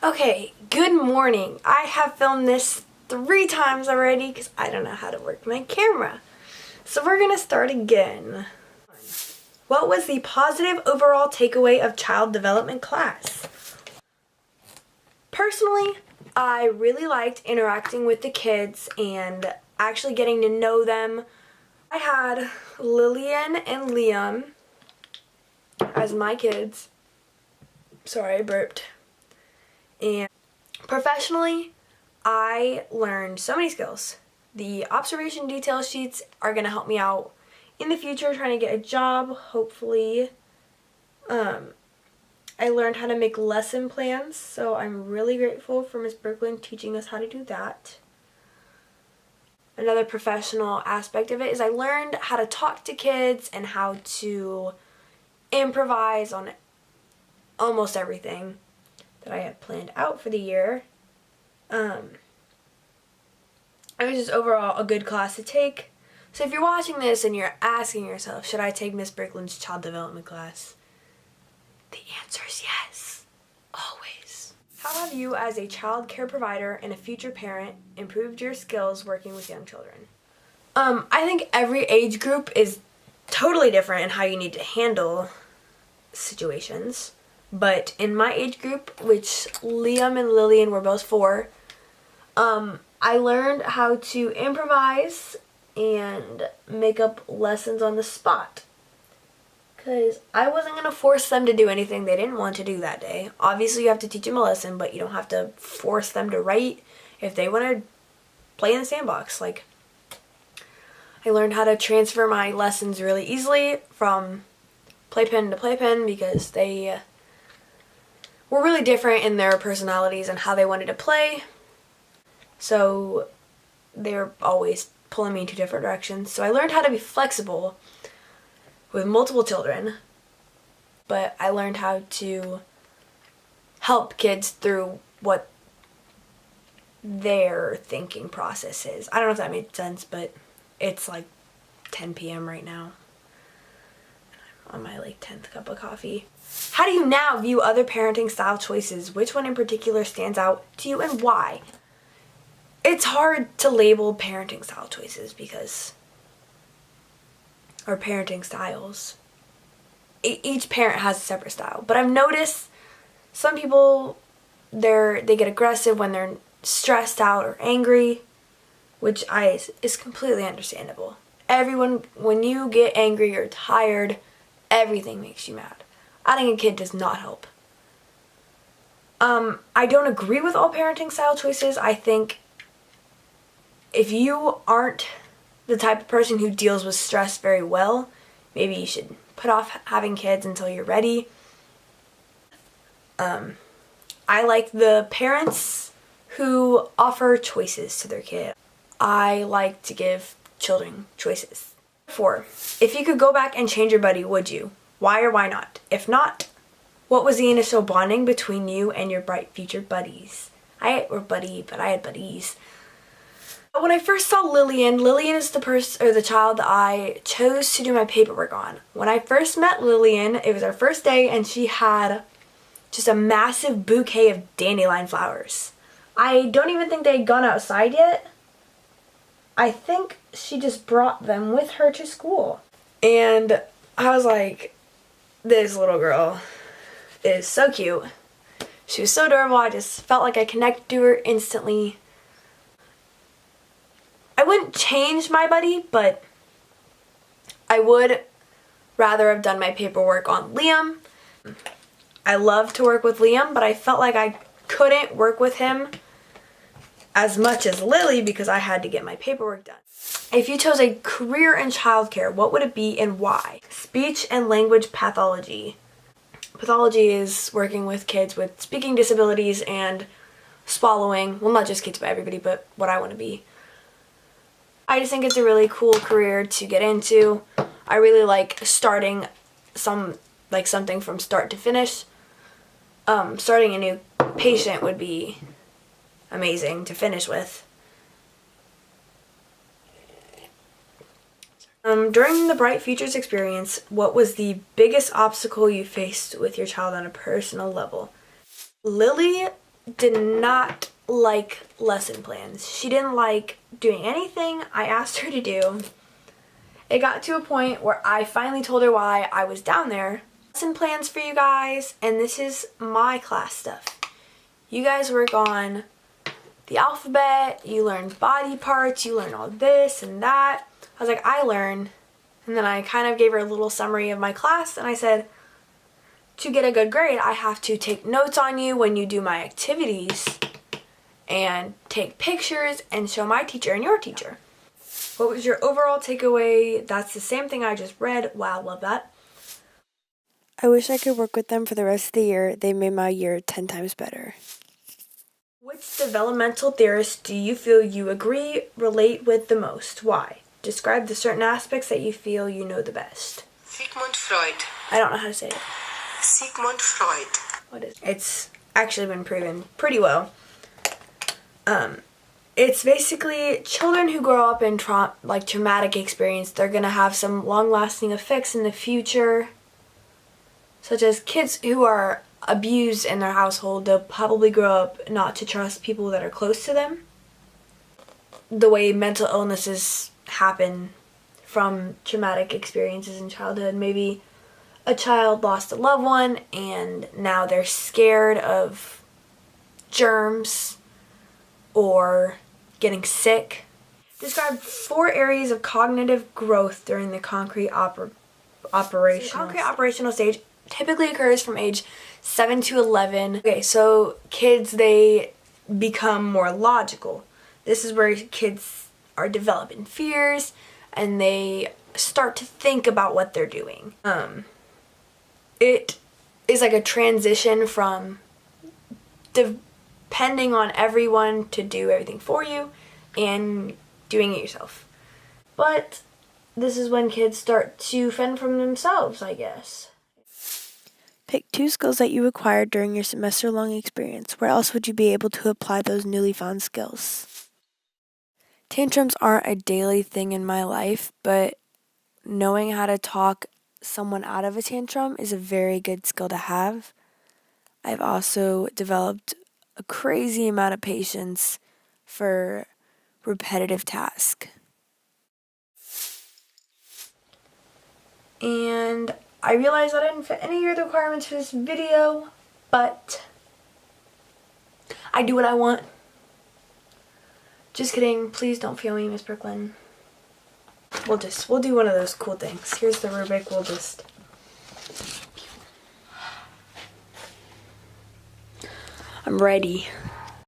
Okay, good morning. I have filmed this 3 times already because I don't know how to work my camera. So we're gonna start again. What was the positive overall takeaway of child development class? Personally, I really liked interacting with the kids and actually getting to know them. I had Lillian and Liam as my kids. Sorry, I burped. And professionally, I learned so many skills. The observation detail sheets are going to help me out in the future trying to get a job, hopefully. I learned how to make lesson plans, so I'm really grateful for Miss Brooklyn teaching us how to do that. Another professional aspect of it is I learned how to talk to kids and how to improvise on almost everything that I had planned out for the year. It was just overall a good class to take. So if you're watching this and you're asking yourself, should I take Miss Brickland's child development class? The answer is yes. Always. How have you as a child care provider and a future parent improved your skills working with young children? I think every age group is totally different in how you need to handle situations. But in my age group, which Liam and Lillian were both 4, I learned how to improvise and make up lessons on the spot. Because I wasn't going to force them to do anything they didn't want to do that day. Obviously, you have to teach them a lesson, but you don't have to force them to write if they want to play in the sandbox. Like, I learned how to transfer my lessons really easily from playpen to playpen because they were really different in their personalities and how they wanted to play. So they were always pulling me in 2 different directions. So I learned how to be flexible with multiple children, but I learned how to help kids through what their thinking process is. I don't know if that made sense, but it's like 10 p.m. right now. I'm on my 10th cup of coffee. How do you now view other parenting style choices? Which one in particular stands out to you and why? It's hard to label parenting style choices or parenting styles. Each parent has a separate style, but I've noticed some people, they get aggressive when they're stressed out or angry, which is completely understandable. Everyone, when you get angry or tired, everything makes you mad. Adding a kid does not help. I don't agree with all parenting style choices. I think if you aren't the type of person who deals with stress very well, maybe you should put off having kids until you're ready. I like the parents who offer choices to their kid. I like to give children choices. 4. If you could go back and change your buddy, would you? Why or why not? If not, what was the initial bonding between you and your bright future buddies? I had buddies. When I first saw Lillian is the child that I chose to do my paperwork on. When I first met Lillian, it was our first day, and she had just a massive bouquet of dandelion flowers. I don't even think they had gone outside yet. I think she just brought them with her to school. And I was like, this little girl is so cute. She was so adorable. I just felt like I connected to her instantly. I wouldn't change my buddy, but I would rather have done my paperwork on Liam. I love to work with Liam, but I felt like I couldn't work with him as much as Lily because I had to get my paperwork done. If you chose a career in childcare, what would it be and why? Speech and language pathology. Pathology is working with kids with speaking disabilities and swallowing. Well, not just kids, but everybody, but what I want to be. I just think it's a really cool career to get into. I really like starting something from start to finish. Starting a new patient would be amazing to finish with. During the Bright Futures experience, what was the biggest obstacle you faced with your child on a personal level? Lily did not like lesson plans. She didn't like doing anything I asked her to do. It got to a point where I finally told her why I was down there. Lesson plans for you guys, and this is my class stuff. You guys work on the alphabet, you learn body parts, you learn all this and that. I was like, I learn. And then I kind of gave her a little summary of my class, and I said, to get a good grade, I have to take notes on you when you do my activities and take pictures and show my teacher and your teacher. What was your overall takeaway? That's the same thing I just read. Wow, love that. I wish I could work with them for the rest of the year. They made my year 10 times better. Which developmental theorist do you feel you agree, relate with the most? Why? Describe the certain aspects that you feel you know the best. Sigmund Freud. I don't know how to say it. Sigmund Freud. What is it? It's actually been proven pretty well. It's basically children who grow up in traumatic experience. They're going to have some long-lasting effects in the future, such as kids who are abused in their household. They'll probably grow up not to trust people that are close to them. The way mental illnesses happen from traumatic experiences in childhood. Maybe a child lost a loved one and now they're scared of germs or getting sick. Describe 4 areas of cognitive growth during the concrete operational stage typically occurs from age 7 to 11. Okay, so kids, they become more logical. This is where kids are developing fears and they start to think about what they're doing. It is like a transition from depending on everyone to do everything for you and doing it yourself. But this is when kids start to fend for themselves, I guess. Pick 2 skills that you acquired during your semester-long experience. Where else would you be able to apply those newly found skills? Tantrums aren't a daily thing in my life, but knowing how to talk someone out of a tantrum is a very good skill to have. I've also developed a crazy amount of patience for repetitive tasks. And I realized I didn't fit any of the requirements for this video, but I do what I want. Just kidding. Please don't feel me, Miss Brooklyn. We'll do one of those cool things. Here's the rubric. I'm ready.